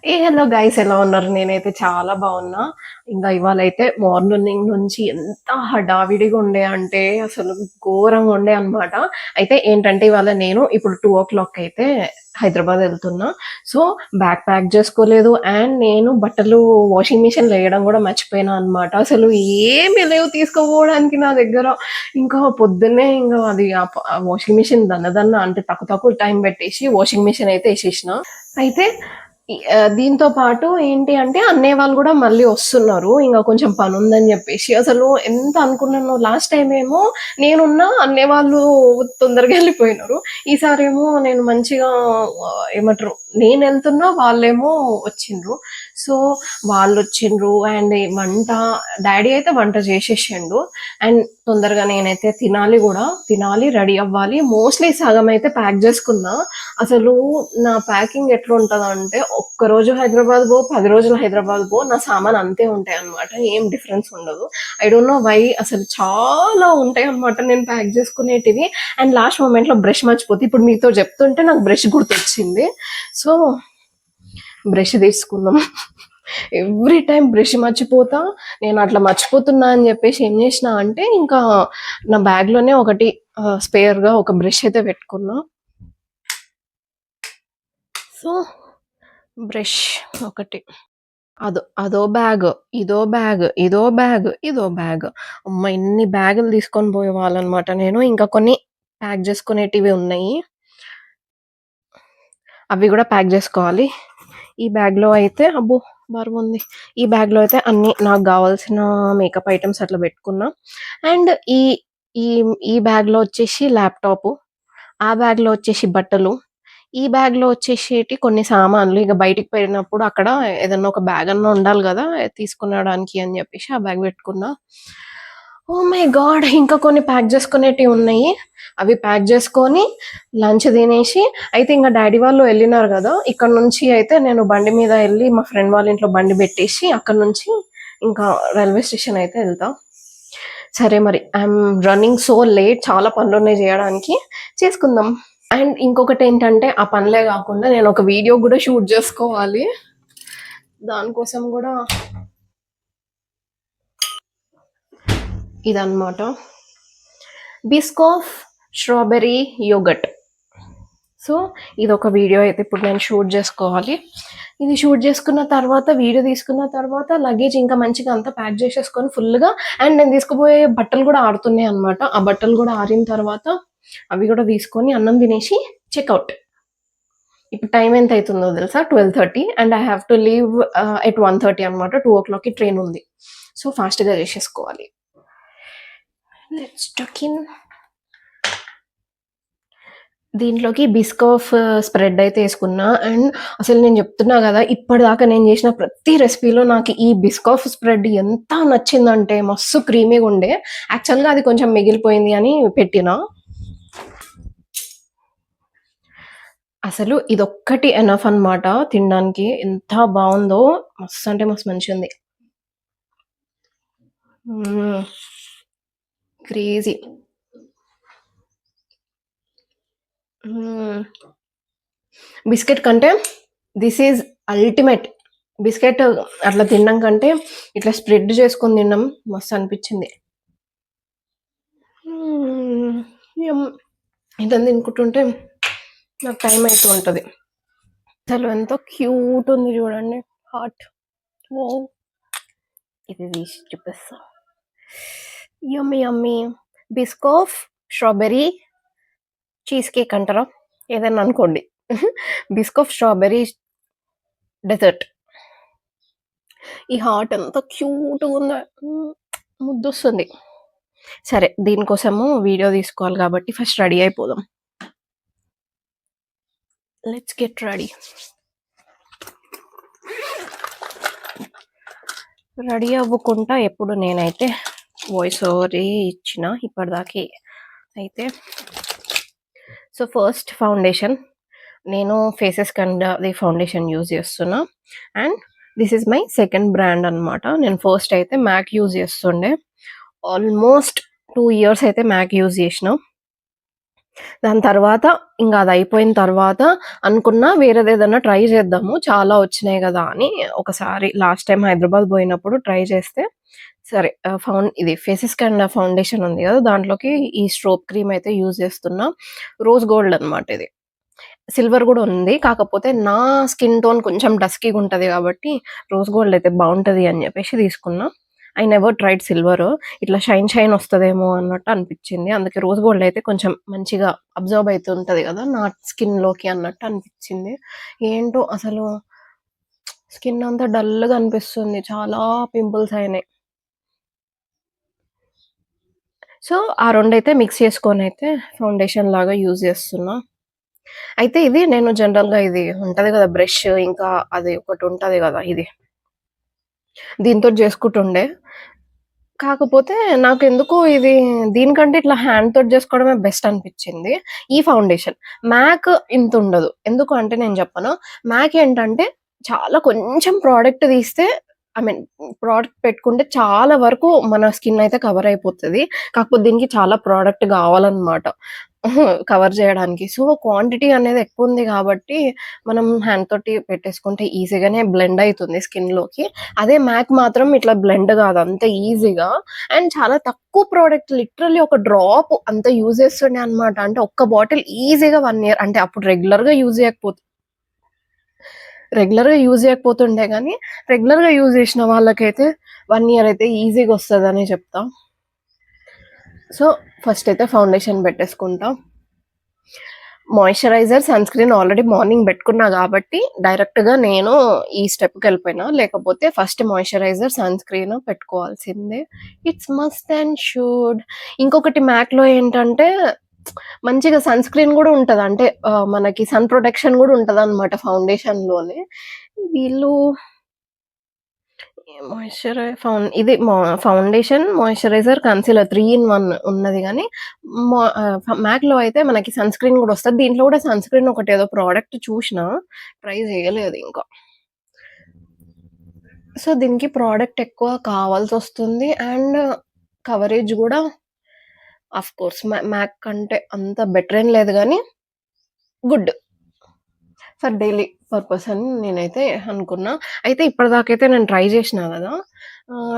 Hello guys, ఎలా ఉన్నారు? నేనైతే చాలా బాగున్నా. ఇంకా ఇవాళైతే మార్నింగ్ నుంచి ఎంత హడావిడిగా ఉండే అంటే అసలు ఘోరంగా ఉండే అనమాట. అయితే ఏంటంటే ఇవాళ నేను ఇప్పుడు 2 o'clock అయితే హైదరాబాద్ వెళ్తున్నా. సో బ్యాగ్ ప్యాక్ చేసుకోలేదు అండ్ నేను బట్టలు వాషింగ్ మిషన్ వేయడం కూడా మర్చిపోయినా అనమాట. అసలు ఏమి లేవు తీసుకోపోవడానికి నా దగ్గర. ఇంకా పొద్దున్నే ఇంకా అది వాషింగ్ మిషన్ దన్న అంటే తక్కువ తక్కువ టైం పెట్టేసి వాషింగ్ మిషన్ అయితే వేసేసిన. అయితే దీంతో పాటు ఏంటి అంటే అన్నయ్య వాళ్ళు కూడా మళ్ళీ వస్తున్నారు. ఇంకా కొంచెం పనుందని చెప్పేసి అసలు ఎంత అనుకున్నాను. లాస్ట్ టైం ఏమో నేనున్నా అన్నయ్య వాళ్ళు తొందరగా వెళ్ళిపోయినారు. ఈసారేమో నేను మంచిగా ఏమంటారు, నేను వెళ్తున్నా వాళ్ళేమో వచ్చిండ్రు. సో వాళ్ళు వచ్చిండ్రు అండ్ వంట డాడీ అయితే వంట చేసేసిండు. అండ్ తొందరగా నేనైతే తినాలి కూడా, తినాలి, రెడీ అవ్వాలి. మోస్ట్లీ సగం అయితే ప్యాక్ చేసుకున్నా. అసలు నా ప్యాకింగ్ ఎట్లుంటదంటే, ఒక్కరోజు హైదరాబాద్ పో, 10 రోజులు హైదరాబాద్ పో, నా సామాన్ అంతే ఉంటాయనమాట. ఏం డిఫరెన్స్ ఉండదు. ఐ డోంట్ నో వై, అసలు చాలా ఉంటాయనమాట నేను ప్యాక్ చేసుకునేటివి. అండ్ లాస్ట్ మూమెంట్‌లో బ్రష్ మర్చిపోతే, ఇప్పుడు మీతో చెప్తుంటే నాకు బ్రష్ గుర్తొచ్చింది. సో, బ్రష్ తీసుకుందాం. ఎవ్రీ టైం బ్రష్ మర్చిపోతా. నేను అట్లా మర్చిపోతున్నా అని చెప్పేసి ఏం చేసినా అంటే, ఇంకా నా బ్యాగ్‌లోనే ఒకటి స్పేర్‌గా ఒక బ్రష్ అయితే పెట్టుకున్నా. సో బ్రష్ ఒకటి, అదో బ్యాగ్, ఇదో బ్యాగ్, ఇదో బ్యాగ్, ఇదో బ్యాగ్. అమ్మ! ఇన్ని బ్యాగులు తీసుకొని పోయేవాళ్ళనమాట నేను. ఇంకా కొన్ని ప్యాక్ చేసుకునేటివి ఉన్నాయి. అవి కూడా ప్యాక్ చేసుకోవాలి. ఈ బ్యాగ్‌లో అయితే అబ్బో! బరువుంది. ఈ బ్యాగ్‌లో అయితే అన్నీ నాకు కావాల్సిన మేకప్ ఐటెమ్స్ అట్లా పెట్టుకున్నా. అండ్ ఈ ఈ ఈ బ్యాగ్‌లో వచ్చేసి ల్యాప్‌టాపు, ఆ బ్యాగ్‌లో వచ్చేసి బట్టలు, ఈ బ్యాగ్‌లో వచ్చేసేటి కొన్ని సామాన్లు. ఇక బయటికి పోయినప్పుడు అక్కడ ఏదన్నా ఒక బ్యాగ్ అన్నా ఉండాలి గదా! తీసుకునడానికి అని జెప్పేసి ఆ బ్యాగ్ పెట్టుకున్నా. Oh my God! ఇంకా కొన్ని ప్యాక్ చేసుకునేటివి ఉన్నాయి. అవి ప్యాక్ చేసుకొని లంచ్ తినేసి, అయితే ఇంక డాడీ వాళ్ళు వెళ్ళినారు గదా! ఇక్కడ నుంచి అయితే నేను బండి మీద ఎళ్లి మా ఫ్రెండ్ వాళ్ళ ఇంట్లో బండి పెట్టేసి అక్కడి నుంచి ఇంకా రైల్వే స్టేషన్ అయితే ఎళ్తా. సరే మరి, ఐయామ్ రన్నింగ్ సో లేట్. చాలా పనులున్నాయి జేయడానికి. చేసుకుందాం. అండ్ ఇంకొకటేంటంటే, ఆ పనులే గాకుండా నేనొక వీడియో గూడా షూట్ జేసుకోవాలి. దానికోసం గూడా ఇదనమాట. Biscoff strawberry yoghurt. సో, ఇదొక వీడియో అయితే ఇప్పుడు నేను షూట్ జేసుకోవాలి. ఇది షూట్ జేసుకున్న తర్వాత, వీడియో తీసుకున్న తర్వాత లగేజ్ ఇంకా మంచిగా అంతా ప్యాక్ జేసేసుకొని ఫుల్‌గా, అండ్ నేను తీసుకుపోయే బట్టలు గూడా ఆరుతున్నాయి అనమాట. ఆ బట్టలు గూడా ఆరిన తర్వాత అవి గూడా తీసుకొని అన్నం తినేసి చెక్‌ఔట్. ఇప్పుడు టైం ఎంత అవుతుందో తెలుసా? 12:30 and I have to leave at 1:30 అనమాట. 2 o'clockకి ట్రైన్ ఉంది. సో ఫాస్ట్‌గా చేసేసుకోవాలి. Let's tuck in. దీంట్లోకి బిస్కాఫ్ స్ప్రెడ్ అయితే వేసుకున్నా. అండ్ అసలు నేను చెప్తున్నా కదా, ఇప్పటిదాకా నేను చేసిన ప్రతి రెసిపీలో నాకు ఈ బిస్కాఫ్ స్ప్రెడ్ ఎంత నచ్చిందంటే, మస్తు క్రీమీగా ఉండే. యాక్చువల్గా అది కొంచెం మిగిలిపోయింది అని పెట్టిన. అసలు ఇదొక్కటి ఎనఫ్ అనమాట తినడానికి. ఎంత బాగుందో, మస్తు అంటే మస్తు మంచిగుంది. క్రేజీ. బిస్కెట్ కంటే దిస్ ఈజ్ అల్టిమేట్. బిస్కెట్ అట్లా తినడం కంటే ఇట్లా స్ప్రెడ్ చేసుకొని తినడం మస్తు అనిపించింది. ఇదని తినుకుంటుంటే నాకు టైం అవుతూ ఉంటుంది. అసలు ఎంతో క్యూట్ ఉంది చూడండి, హార్ట్. ఓ, ఇది తీసి చూపిస్తా. Yummy yummy Biscoff strawberry cheese cake అంటారా, ఏదైనా అనుకోండి. Biscoff strawberry dessert. ఈ హార్ట్ ఎంత క్యూట్గా ఉందో, ముద్దొస్తుంది. సరే, దీనికోసము వీడియో తీసుకోవాలి కాబట్టి ఫస్ట్ రెడీ అయిపోదాం. Let's get ready. రెడీ అవ్వకుండా ఎప్పుడు నేనైతే వాయిస్ ఓవరే ఇచ్చిన ఇప్పటిదాకే అయితే. సో ఫస్ట్ ఫౌండేషన్, నేను ఫేసెస్ కండాది ఫౌండేషన్ యూజ్ చేస్తున్నా. And this is my second brand అనమాట. నేను ఫస్ట్ అయితే మ్యాక్ యూజ్ చేస్తుండే. ఆల్మోస్ట్ 2 years అయితే మ్యాక్ యూజ్ చేసిన. దాని తర్వాత అదయిపోయిన తర్వాత అనుకున్నా వేరేదేదన్నా ట్రై చేద్దాము. చాలా వచ్చినాయి గదా! అని ఒకసారి లాస్ట్ టైమ్ హైదరాబాద్ బోయినప్పుడు ట్రై చేస్తే సరే ఇది ఫేసెస్ కెన్ ఫౌండేషన్ ఉంది గదా! దాంట్లోకి ఈ స్ట్రోబ్ క్రీమ్ అయితే యూజ్ చేస్తున్నా. రోజ్ గోల్డ్ అనమాట ఇది. సిల్వర్ గూడా ఉంది. కాకపోతే నా స్కిన్ టోన్ కొంచెం డస్కీగుంటది గాబట్టి రోజ్ గోల్డ్ అయితే బావుంటది అని జెప్పేసి తీసుకున్నా. I never tried silver. ఇట్లా షైన్ షైన్ ఒస్తదేమో అన్నట్టు అనిపిచ్చింది. అందుకే రోజ్ గోల్డ్ అయితే కొంచెం మంచిగా అబ్జర్బ్ అయితుంటది గదా! నా స్కిన్‌లోకి అన్నట్టు అనిపిచ్చింది. ఏంటో అసలు స్కిన్ అంతా డల్‌గా అనిపిస్తుంది. చాలా పింపుల్స్ అయినాయి. సో, ఆ రెండైతే మిక్స్ చేసుకొనైతే ఫౌండేషన్ లాగా యూజ్ చేస్తున్నా. అయితే ఇది నేను జనరల్‌గా ఇది ఉంటది గదా! బ్రష్ ఇంకా అది ఒకటుంటది గదా! ఇది. దీనితోటి జేసుకుంటుండే. కాకపోతే నాకెందుకో ఇది దీనికంటే ఇట్లా హ్యాండ్‌తోటి జేసుకోవడమే బెస్ట్ అనిపిచ్చింది. ఈ ఫౌండేషన్. మాక్ ఇంతుండదు. ఎందుకు అంటే నేను జెప్పనా? మాక్ ఏంటంటే చాలా కొంచెం ప్రొడక్ట్ తీస్తే ఐ మీన్ ప్రొడక్ట్ పెట్టుకుంటే చాలా వరకు మన స్కిన్ అయితే కవర్ అయిపోతది. కాకపోతే దీనికి చాలా ప్రొడక్ట్ గావాలన్నమాట. కవర్ జేయడానికి. సో, క్వాంటిటీ అనేది ఎక్కువుంది గాబట్టి మనం హ్యాండ్ తోటి పెట్టేసుకుంటే ఈజీగానే బ్లెండ్ అయితుంది స్కిన్‌లోకి. అదే మ్యాక్ మాత్రం ఇట్లా బ్లెండ్ గాదు అంత ఈజీగా. అండ్ చాలా తక్కువ ప్రొడక్ట్ లిటరల్లీ ఒక డ్రాప్ అంత యూజ్ చేస్తుండే అన్నమాట. అంటే ఒక్క బాటిల్ ఈజీగా 1 ఇయర్ అంటే అప్పుడు రెగ్యులర్‌గా యూజ్ చేయకపోతుండే గానీ, రెగ్యులర్‌గా యూజ్ చేసిన వాళ్ళకైతే 1 ఇయర్ అయితే ఈజీగా వస్తదనే చెప్తా. సో, ఫస్ట్ అయితే ఫౌండేషన్ పెట్టేసుకుంటా. Moisturizer, sunscreen already morning బెట్టుకున్నా గాబట్టి, డైరెక్ట్‌గా నేను ఈ స్టెప్‌కెళ్ళిపోయినా. లేకపోతే ఫస్ట్ మాయిశ్చరైజర్, సన్ స్క్రీన్ పెట్టుకోవాల్సిందే. It's must and should. ఇంకొకటి మ్యాక్‌లో ఏంటంటే, మంచిగా సన్ స్క్రీన్ గూడా ఉంటది. అంటే మనకి సన్ ప్రొటెక్షన్ గూడా ఉంటదనమాట ఫౌండేషన్‌లోనే. వీళ్ళు ఇది ఫౌండేషన్, మాయిశ్చరైజర్, కన్సీలర్ 3 ఇన్ 1 ఉన్నది గానీ, మ్యాక్‌లో అయితే మనకి సన్ స్క్రీన్ గూడా ఒస్తది. దీంట్లో గూడా సన్ స్క్రీన్ ఒకటేదో ప్రోడక్ట్ చూషినా, ట్రై జేయలేదు ఇంకా. సో, దీనికి ప్రోడక్ట్ ఎక్కువ కావాల్సొస్తుంది. అండ్ కవరేజ్ గూడా ఆఫ్‌కోర్స్ మ్యాక్ కంటే అంత బెటరేం లేదు గానీ, గుడ్. ఫర్ డైలీ పర్పస్ అని నేనైతే అనుకున్నా. అయితే ఇప్పటిదాకైతే నేను ట్రై జేషినా గదా!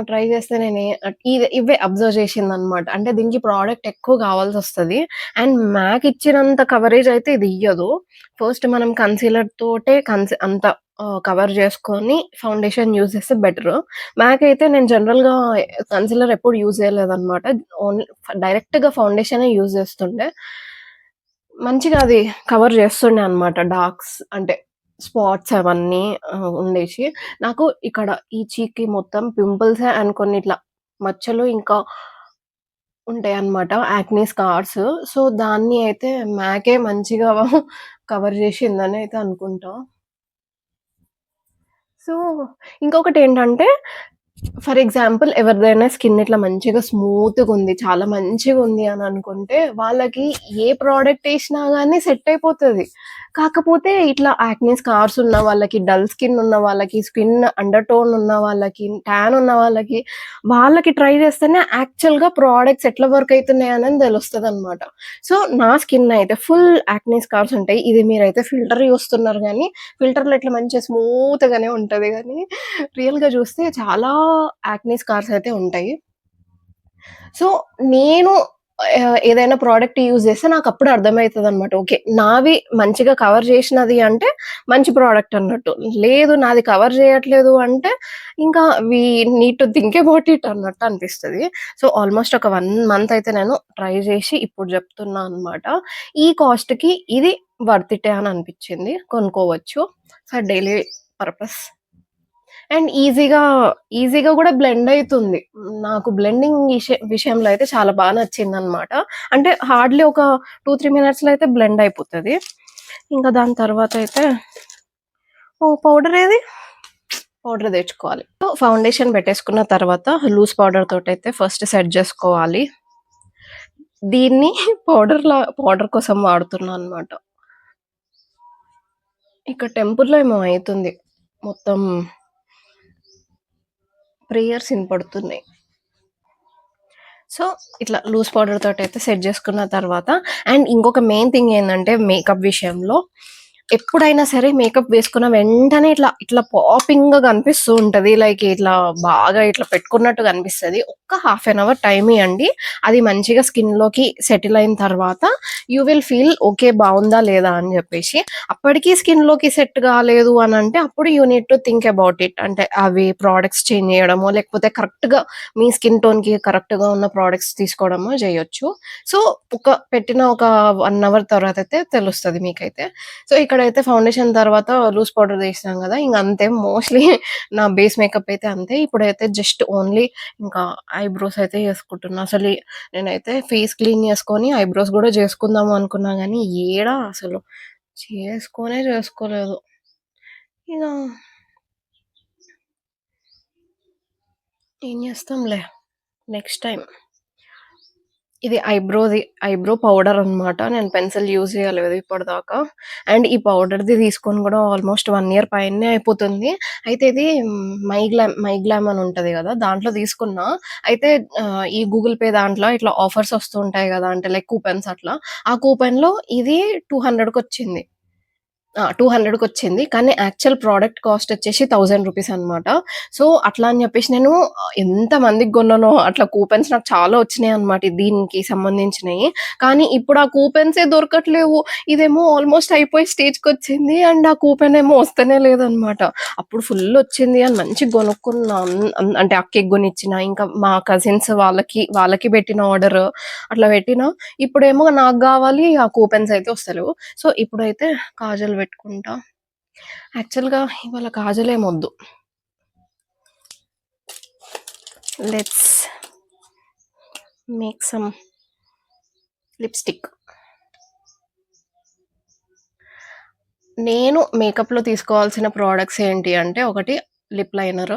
ట్రై జేస్తే ఇవే అబ్జర్వ్ చేసిందనమాట. అంటే దీనికి ప్రొడక్ట్ ఎక్కువ గావాల్సొస్తది. అండ్ మ్యాక్ ఇచ్చినంత కవరేజ్ అయితే ఇది ఇయ్యదు. ఫస్ట్ మనం కన్సీలర్ తోటే అంత కవర్ జేసుకొని ఫౌండేషన్ యూజ్ చేస్తే బెటరు. మ్యాక్ అయితే నేను జనరల్‌గా కన్సీలర్ ఎప్పుడు యూజ్ చేయలేదనమాట. ఓన్లీ డైరెక్ట్‌గా ఫౌండేషనే యూజ్ చేస్తుండే. మంచిగా అది కవర్ చేస్తుండే అన్నమాట. డార్క్స్ అంటే స్పాట్స్ అవన్నీ ఉండేసి. నాకు ఇక్కడ ఈ చీక్‌కి మొత్తం పింపుల్సే అండ్ కొన్ని ఇట్లా మచ్చలు ఇంకా ఉంటాయన్నమాట. Acne scars. సో, దాన్ని అయితే మ్యాకే మంచిగా కవర్ చేసిందని అయితే అనుకుంటా. సో, ఇంకొకటేంటంటే ఫర్ ఎగ్జాంపుల్ ఎవరిదైనా స్కిన్ ఇట్లా మంచిగా స్మూత్‌గుంది, చాలా మంచిగుంది అని అనుకుంటే, వాళ్ళకి ఏ ప్రొడక్ట్ ఏసినా గాని సెట్ అయిపోతది. కాకపోతే ఇట్లా యాక్నే స్కార్స్ ఉన్న వాళ్ళకి, డల్ స్కిన్ ఉన్న వాళ్ళకి, స్కిన్ అండర్ టోన్ ఉన్న వాళ్ళకి, టాన్ ఉన్న వాళ్ళకి ట్రై చేస్తేనే యాక్చువల్‌గా ప్రొడక్ట్స్ ఎట్లా వర్క్ అయితున్నాయనేది తెలుస్తదనమాట. సో, నా స్కిన్ అయితే ఫుల్ యాక్నే స్కార్స్ ఉంటాయి. ఇది మీరైతే ఫిల్టర్ చూస్తున్నారు గానీ, ఫిల్టర్‌లో ఇట్లా మంచిగా స్మూత్‌గానే ఉంటది గానీ, రియల్‌గా చూస్తే చాలా యాక్నే స్కార్స్ అయితే ఉంటాయి. సో, నేను ఏదైనా ప్రొడక్ట్ యూజ్ చేస్తే నాకప్పుడు అర్థమైతదనమాట. ఓకే. నావి మంచిగా కవర్ చేసినది అంటే మంచి ప్రొడక్ట్ అన్నట్టు. లేదు నాది కవర్ చేయట్లేదు అంటే ఇంకా we need to think about it అన్నట్టు అనిపిస్తది. సో, ఆల్‌మోస్ట్ ఒక 1 మంత్ అయితే నేను ట్రై చేసి ఇప్పుడు చెప్తున్నా అనమాట. ఈ కాస్ట్‌కి ఇది వర్త్ ఇటే అని అనిపిచ్చింది. కొనుక్కోవచ్చు ఫర్ డైలీ పర్పస్. అండ్ ఈజీగా గూడా బ్లెండ్ అయితుంది. నాకు బ్లెండింగ్ విషయంలో అయితే చాలా నచ్చిందనమాట. అంటే హార్డ్‌లీ ఒక 2, 3 మినిట్స్‌లో అయితే బ్లెండ్ అయిపోతది. ఇంకా దాని తర్వాతయితే ఓహ్! పౌడర్ ఏది? పౌడర్ తెచ్చుకోవాలి. సో, ఫౌండేషన్ పెట్టేసుకున్న తర్వాత లూజ్ పౌడర్ తోటయితే ఫస్ట్ సెట్ జేసుకోవాలి. దీన్ని పౌడర్ కోసం వాడుతున్నా అనమాట. ఇక్కడ టెంపుల్‌లో ఏమో అయితుంది. మొత్తం ప్రేయర్స్ ఇనపడుతున్నాయి. సో, ఇట్లా లూజ్ పౌడర్ తోటయితే సెట్ జేసుకున్న తర్వాత అండ్ ఇంకొక మెయిన్ థింగ్ ఏందంటే మేకప్ విషయంలో ఎప్పుడైనా సరే మేకప్ వేసుకున్న వెంటనే ఇట్లా పాపింగ్‌గా కనిపిస్తూ ఉంటది. లైక్ ఇట్లా బాగా ఇట్లా పెట్టుకున్నట్టు కనిపిస్తది. ఒక్క హాఫ్ ఎన్ అవర్ టైమ్ ఇయ్యండి. అది మంచిగా స్కిన్‌లోకి సెటిల్ అయిన తర్వాత యూ విల్ ఫీల్ ఓకే. బావుందా లేదా అని జెప్పేసి. అప్పటికి స్కిన్‌లోకి సెట్ గాలేదు అనంటే అప్పుడు you need to think about it. అంటే అవి ప్రొడక్ట్స్ చేంజ్ జేయడమో లేకపోతే కరెక్ట్‌గా మీ స్కిన్ టోన్‌కి కరెక్ట్‌గా ఉన్న ప్రొడక్ట్స్ తీసుకోవడమో జేయొచ్చు. సో, పెట్టిన ఒక 1 అవర్ తర్వాతయితే తెలుస్తది మీకైతే. సో, ఇక్కడైతే ఫౌండేషన్ తర్వాత లూజ్ పౌడర్ తీసినాం గదా! ఇంగ అంతే మోస్ట్‌లీ నా బేస్ మేకప్ అయితే అంతే. ఇప్పుడైతే జస్ట్ ఓన్లీ ఇంకా ఐబ్రోస్ అయితే చేసుకుంటున్నా. నేనైతే ఫేస్ క్లీన్ చేసుకొని ఐబ్రోస్ గూడా చేసుకుందాం అనుకున్నా గానీ, ఏడ అసలు చేసుకోలేదు. ఇగ ఏం చేస్తాంలే నెక్స్ట్ టైమ్. ఇది ఐబ్రో పౌడర్ అనమాట. నేను పెన్సిల్ యూజ్ చేయలేదు ఇప్పటిదాకా. అండ్ ఈ పౌడర్‌ది తీసుకొని గూడా ఆల్మోస్ట్ 1 ఇయర్ పైనే అయిపోతుంది. అయితే ఇది మై గ్లామ్ అని ఉంటది గదా! దాంట్లో తీసుకున్నా. అయితే ఈ గూగుల్ పే దాంట్లో ఇట్లా ఆఫర్స్ వస్తూ ఉంటాయి గదా! అంటే లైక్ కూపన్స్ అట్లా. ఆ కూపన్‌లో ఇది 200కొచ్చింది. 200కొచ్చింది. కానీ యాక్చువల్ ప్రొడక్ట్ కాస్ట్ వచ్చేసి రూ. 1000 అనమాట. సో, అట్లా అని జెప్పేసి నేను ఎంత మందికి గొన్నానో అట్లా కూపన్స్ నాకు చాలా వచ్చినాయన్నమాట దీనికి సంబంధించినయి. కానీ ఇప్పుడు ఆ కూపన్సే దొరకట్లేవు. ఇదేమో ఆల్మోస్ట్ అయిపోయే స్టేజ్‌కొచ్చింది. అండ్ ఆ కూపన్ ఏమో వస్తనే లేదన్నమాట. అప్పుడు ఫుల్లొచ్చింది అని మంచిగా గొనుక్కున్నా. అంటే అక్కకి గొనిచ్చిన, ఇంకా మా కజిన్స్ వాళ్ళకి పెట్టిన ఆర్డర్ అట్లా పెట్టినా. ఇప్పుడేమో నాకు గావాలి. ఆ కూపన్స్ అయితే వస్తలేవు. సో, ఇప్పుడైతే కాజల్ పెట్టుకుంటా. యాక్చువల్‌గా ఇవాళ కాజలేమొద్దు. Let's make some lipstick. నేను మేకప్‌లో తీసుకోవాల్సిన ప్రొడక్ట్స్ ఏంటి అంటే, ఒకటి లిప్ లైనర్,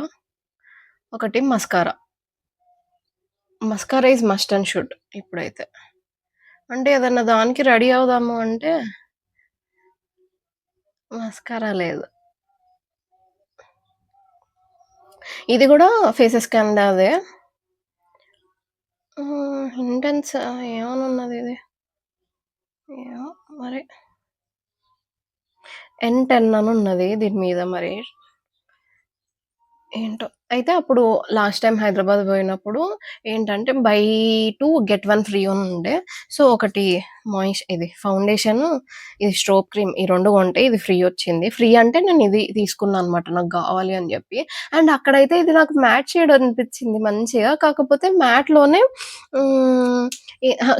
ఒకటి mascara. Mascara is must and should ఇప్పుడైతే. అంటే ఏదన్నా దానికి రెడీ అవుదాము అంటే మస్కారా లేదు. ఇది గూడా ఫేసెస్ క్యానడాదే. ఇంటెన్స్ ఏమనున్నదిది? ఏమో మరి. N10 అనున్నది దీని మీద మరి. ఏంటో! అయితే అప్పుడు లాస్ట్ టైమ్ హైదరాబాద్ పోయినప్పుడు ఏంటంటే, బై 2 గెట్ 1 ఫ్రీ అని ఉండే. సో, ఒకటి ఇది ఫౌండేషన్, ఇది స్ట్రోబ్ క్రీమ్ ఈ 2 కొంటే ఇది ఫ్రీ వచ్చింది. ఫ్రీ అంటే నేను ఇది తీసుకున్నా అనమాట నాకు గావాలి అని జెప్పి. అండ్ అక్కడైతే ఇది నాకు మ్యాట్ షేడ్ అనిపిచ్చింది మంచిగా. కాకపోతే మ్యాట్‌లోనే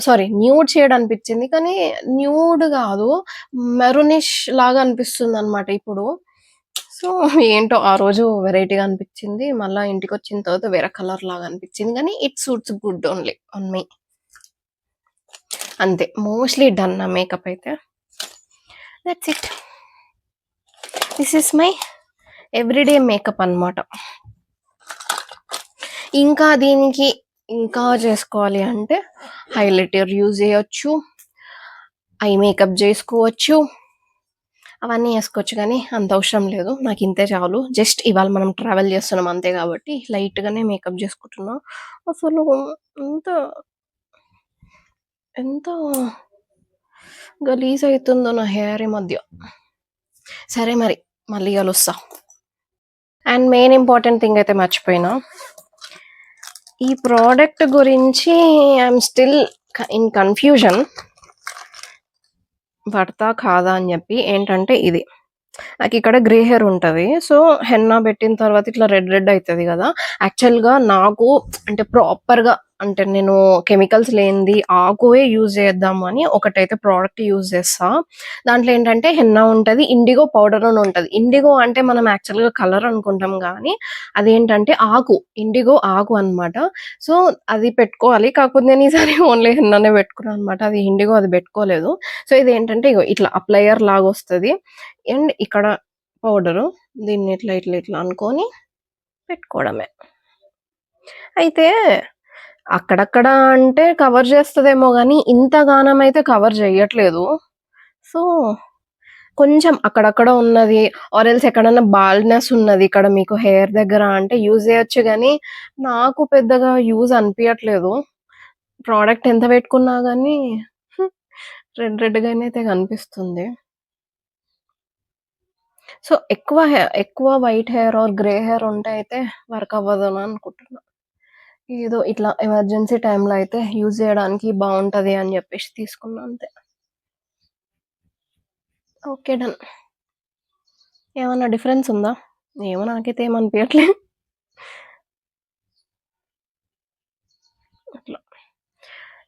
సారీ న్యూడ్ షేడ్ అనిపిచ్చింది. కానీ న్యూడ్ గాదు. మెరూనిష్ లాగా అనిపిస్తుందనమాట ఇప్పుడు. సో, ఏంటో ఆ రోజు వెరైటీగా అనిపిచ్చింది. మళ్ళా ఇంటికొచ్చిన తర్వాత వేరే కలర్ లాగా అనిపిచ్చింది. కానీ it suits good only on me. అంతే. మోస్ట్‌లీ డన్ నా మేకప్ అయితే. That's it. This is my everyday makeup అనమాట. ఇంకా దీనికి ఇంకా చేసుకోవాలి అంటే హైలైటర్ యూజ్ చేయొచ్చు. ఐ మేకప్ జేసుకోవచ్చు. అవన్నీ ఏసుకోవచ్చు గానీ అంత అవసరం లేదు. నాకింతే చాలు. జస్ట్ ఇవాళ మనం ట్రావెల్ చేస్తున్నాం అంతే గాబట్టి లైట్‌గానే మేకప్ జేసుకుంటున్నా. అసలు ఎంత ఎంత గలీజ్ అయితుందో నా హెయిర్ ఈ మధ్య. సరే మరి మళ్ళీ కలుస్తా. అండ్ మెయిన్ ఇంపార్టెంట్ థింగ్ అయితే మర్చిపోయినా. ఈ ప్రొడక్ట్ గురించి ఐయామ్ స్టిల్ ఇన్ కన్‌ఫ్యూజన్. పడతా కాదా అని జెప్పి. ఏంటంటే ఇది. నాకిక్కడ గ్రే హెయిర్ ఉంటది. సో, హెన్నా బెట్టిన తర్వాత ఇట్లా రెడ్ అయితది గదా! యాక్చువల్‌గా నాకు అంటే ప్రాపర్‌గా అంటే నేను కెమికల్స్ లేనిది ఆకువే యూజ్ చేద్దాము అని ఒకటైతే ప్రోడక్ట్ యూజ్ చేస్తా. దాంట్లో ఏంటంటే హెన్నా ఉంటది. ఇండిగో పౌడర్ అని ఉంటది. ఇండిగో అంటే మనం యాక్చువల్‌గా కలర్ అనుకుంటాం గానీ అదేంటంటే ఆకు. ఇండిగో ఆకు అనమాట. సో, అది పెట్టుకోవాలి. కాకపోతే నేను ఈసారి ఓన్లీ హెన్నానే పెట్టుకున్నా అనమాట. అది ఇండిగో అది పెట్టుకోలేదు. సో, ఇదేంటంటే ఇగో ఇట్లా అప్లయర్ లాగొస్తది. అండ్ ఇక్కడ పౌడరు. దీన్ని ఇట్లా అనుకోని పెట్టుకోవడమే. అయితే అక్కడక్కడ అంటే కవర్ చేస్తదేమో గానీ, ఇంతగానమైతే కవర్ చెయ్యట్లేదు. సో, కొంచెం అక్కడక్కడ ఉన్నది ఆర్ ఎల్స్ ఎక్కడన్నా బాల్డ్‌నెస్ ఉన్నది ఇక్కడ మీకు హెయిర్ దగ్గర అంటే యూజ్ చేయొచ్చు గానీ, నాకు పెద్దగా యూజ్ అనిపియట్లేదు. ప్రోడక్ట్ ఎంత పెట్టుకున్నా గానీ రెడ్‌గానైతే కనిపిస్తుంది. సో, ఎక్కువ white hair are grey hair ఉంటే అయితే వర్క్ అవ్వదని అనుకుంటున్నా. ఏదో ఇట్లా ఎమర్జెన్సీ టైమ్‌లో అయితే యూజ్ చేయడానికి బావుంటది అని జెప్పేసి తీసుకున్నా అంతే. ఓకే. డన్. ఏమన్నా డిఫరెన్స్ ఉందా? ఏమో నాకైతే ఏమనిపియట్లే. అట్లా.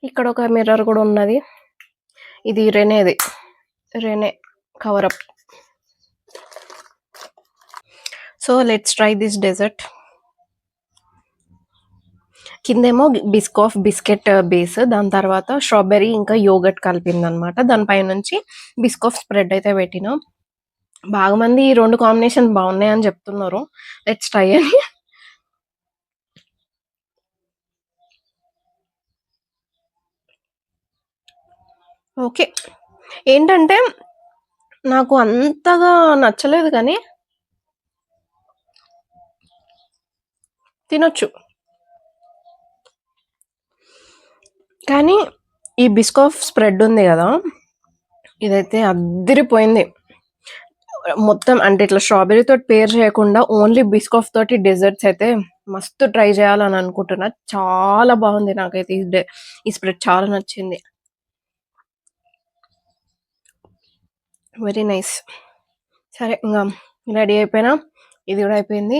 ఇక్కడొక మిర్రర్ గూడా ఉన్నది. ఇది రెనేది. Renee cover up. So, let's try this dessert. కిందేమో బిస్కాఫ్ బిస్కెట్ బేస్. దాని తర్వాత స్ట్రాబెర్రీ ఇంకా యోగర్ట్ కలిపిందనమాట. దాని పైనుంచి బిస్కాఫ్ స్ప్రెడ్ అయితే పెట్టినా. బాగా మంది ఈ 2 కాంబినేషన్ బావున్నాయని చెప్తున్నారు. లెట్స్ ట్రై అని. ఓకే. ఏంటంటే నాకు అంతగా నచ్చలేదు కానీ తినొచ్చు. కానీ ఈ బిస్కాఫ్ స్ప్రెడ్ ఉంది గదా! ఇదైతే అద్దిరిపోయింది. మొత్తం అంటే ఇట్లా స్ట్రాబెర్రీ తోటి పేర్ చేయకుండా ఓన్లీ బిస్కాఫ్ తోటి డెజర్ట్స్ అయితే మస్తు ట్రై చేయాలని అనుకుంటున్నా. చాలా బాగుంది నాకైతే ఈ స్ప్రెడ్ చాలా నచ్చింది. Very nice. సరే ఇంగా రెడీ అయిపోయినా. ఇది గూడా అయిపోయింది.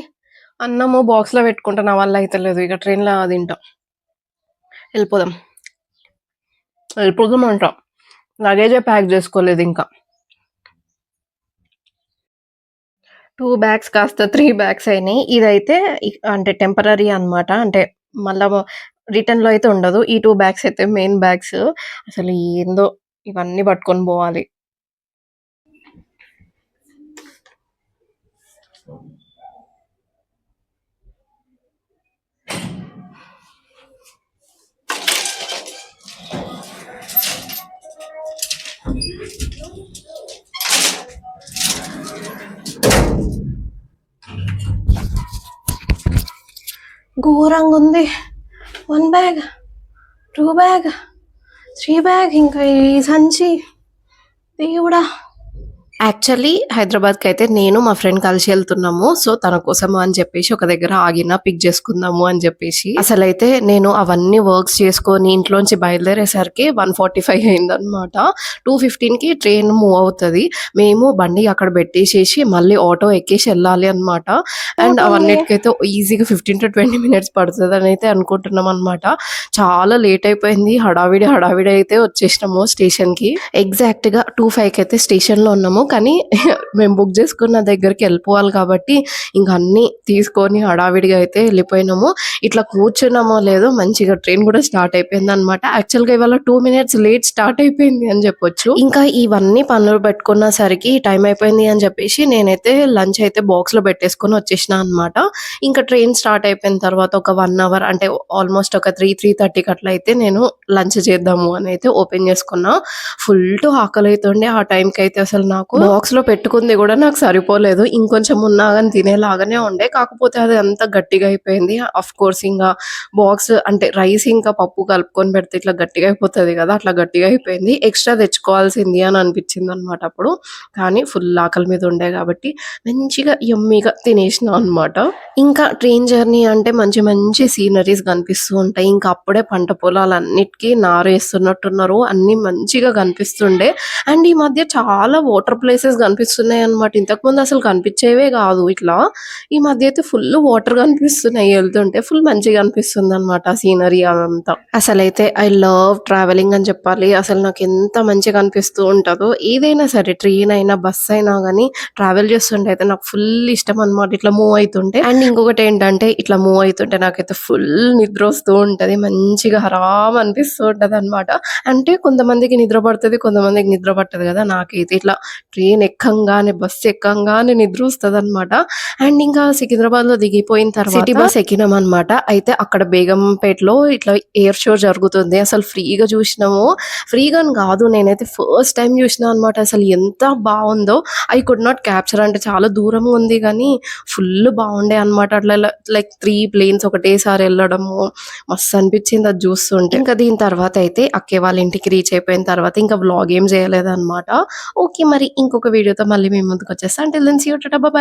అన్నము బాక్స్‌లో పెట్టుకుంటా. నా వల్ల అయితలేదు. ఇక ట్రైన్‌లో తింటా. వెళ్ళిపోదామంట. లగేజే ప్యాక్ చేసుకోలేదింకా. 2 బ్యాగ్స్ కాస్త 3 బ్యాగ్స్ అయినాయి. ఇదైతే అంటే టెంపరరీ అనమాట. అంటే మళ్ళా రిటర్న్‌లో అయితే ఉండదు. ఈ 2 బ్యాగ్స్ అయితే మెయిన్ బ్యాగ్స్. అసలు ఏందో ఇవన్నీ పట్టుకొని పోవాలి. ఘోరంగుంది. 1 బ్యాగ్, 2 బ్యాగ్, 3 బ్యాగ్ ఇంకా ఈ సంచి. దేవుడా! యాక్చువల్లీ హైదరాబాద్‌కైతే నేను మా ఫ్రెండ్ కలిసి ఎళ్తున్నాము. సో, తన కోసము అని చెప్పేసి ఒక దగ్గర ఆగిన పిక్ చేసుకుందాము అని చెప్పేసి. అసలైతే నేను అవన్నీ వర్క్స్ చేసుకొని ఇంట్లోంచి బయలుదేరేసరికి 1:45 అయిందనమాట. 2:15కి ట్రైన్ మూవ్ అవుతది. మేము బండి అక్కడ పెట్టేసేసి మళ్ళీ ఆటో ఎక్కేసి ఎళ్ళాలి అనమాట. అండ్ అవన్నిటికైతే ఈజీగా 15-20 మినిట్స్ పడతదనైతే అనుకుంటున్నామనమాట. చాలా లేట్ అయిపోయింది. హడావిడి అయితే వచ్చేసినాము స్టేషన్‌కి. ఎగ్జాక్ట్‌గా 2:05కి అయితే స్టేషన్‌లో ఉన్నాము. కానీ మేము బుక్ చేసుకున్న దగ్గరికి వెళ్ళిపోవాలి కాబట్టి ఇంక అన్నీ తీసుకొని హడావిడిగా అయితే వెళ్ళిపోయినాము. ఇట్లా కూర్చున్నామో లేదో మంచిగా ట్రైన్ కూడా స్టార్ట్ అయిపోయిందనమాట. యాక్చువల్‌గా ఇవాళ 2 మినిట్స్ లేట్ స్టార్ట్ అయిపోయింది అని చెప్పొచ్చు. ఇంకా ఇవన్నీ పనులు పెట్టుకున్నసరికి టైం అయిపోయింది అని చెప్పేసి నేనైతే లంచ్ అయితే బాక్స్‌లో పెట్టేసుకొని వచ్చేసినా అనమాట. ఇంకా ట్రైన్ స్టార్ట్ అయిపోయిన తర్వాత ఒక 1 అవర్ అంటే ఆల్మోస్ట్ ఒక 3:30కి అట్లా అయితే నేను లంచ్ చేద్దాము అని అయితే ఓపెన్ చేసుకున్నా. ఫుల్ టు ఆకలైతుండే ఆ టైంకి అయితే అసలు నాకు బాక్స్‌లో పెట్టుకుంది కూడా నాకు సరిపోలేదు. ఇంకొంచెం ఉన్నా గాని తినేలాగానే ఉండే. కాకపోతే అది అంతా గట్టిగా అయిపోయింది. ఆఫ్‌కోర్స్ ఇంగా బాక్స్ అంటే రైస్ ఇంకా పప్పు కలుపుకొని పెడితే ఇట్లా గట్టిగా అయిపోతది కదా! అట్లా గట్టిగా అయిపోయింది. ఎక్స్‌ట్రా తెచ్చుకోవాల్సింది అని అనిపించిందనమాట అప్పుడు. కానీ ఫుల్ ఆకలి మీద ఉండే కాబట్టి మంచిగా యమ్మీగా తినేసినా అనమాట. ఇంకా ట్రైన్ జర్నీ అంటే మంచి మంచి సీనరీస్ కనిపిస్తూ ఉంటాయి. ఇంకా అప్పుడే పంట పొలాలన్నిటికి నారేస్తున్నట్టున్నారు. అన్నీ మంచిగా కనిపిస్తుండే. అండ్ ఈ మధ్య చాలా వాటర్ ప్లేసెస్ కనిపిస్తున్నాయన్నమాట. ఇంతకుముందు అసలు కనిపించేవే కాదు ఇట్లా. ఈ మధ్య అయితే ఫుల్ వాటర్ కనిపిస్తున్నాయి. ఎళ్తుంటే ఫుల్ మంచిగా అనిపిస్తుందన్నమాట ఆ సీనరీ అదంతా. అసలైతే ఐ లవ్ ట్రావెలింగ్ అని చెప్పాలి. అసలు నాకెంత మంచిగా అనిపిస్తూ ఉంటదో. ఏదైనా సరే ట్రైన్ అయినా, బస్ అయినా గానీ ట్రావెల్ చేస్తుంటే అయితే నాకు ఫుల్ ఇష్టం అన్నమాట ఇట్లా మూవ్ అయితుంటే. అండ్ ఇంకొకటేంటంటే ఇట్లా మూవ్ అయితుంటే నాకైతే ఫుల్ నిద్రొస్తూ ఉంటది. మంచిగా హరాం అనిపిస్తూ ఉంటదనమాట. అంటే కొంతమందికి నిద్ర పడతది. కొంతమందికి నిద్ర పట్టదు గదా! నాకైతే ఇట్లా ట్రైన్ ఎక్కంగానే, బస్సు ఎక్కంగానే నిద్రొస్తదనమాట. అండ్ ఇంకా సికింద్రాబాద్‌లో దిగిపోయిన తర్వాత సిటీ బస్ ఎక్కినామనమాట. అయితే అక్కడ బేగంపేటలో ఇట్లా ఎయిర్ షో జరుగుతుంది. అసలు ఫ్రీగా చూసినాము. ఫ్రీగా అని కాదు, నేనైతే ఫస్ట్ టైమ్ చూసినా అనమాట. అసలు ఎంత బావుందో! ఐ కుడ్ నాట్ క్యాప్చర్, అంటే చాలా దూరంగా ఉంది గానీ ఫుల్ బావుండే అనమాట. అట్లా లైక్ 3 ప్లేన్స్ ఒకటేసారి ఎళ్ళడము మస్తు అనిపించింది అది చూస్తుంటే. ఇంకా దీని తర్వాత అయితే అక్కయ్య వాళ్ళ ఇంటికి రీచ్ అయిపోయిన తర్వాత ఇంకా వ్లాగ్ ఏం చేయలేదనమాట. ఓకే, మరి ఇంకొక వీడియోతో మళ్ళీ మీ ముందుకొచ్చేస్తా. Until then see you, tata, bye.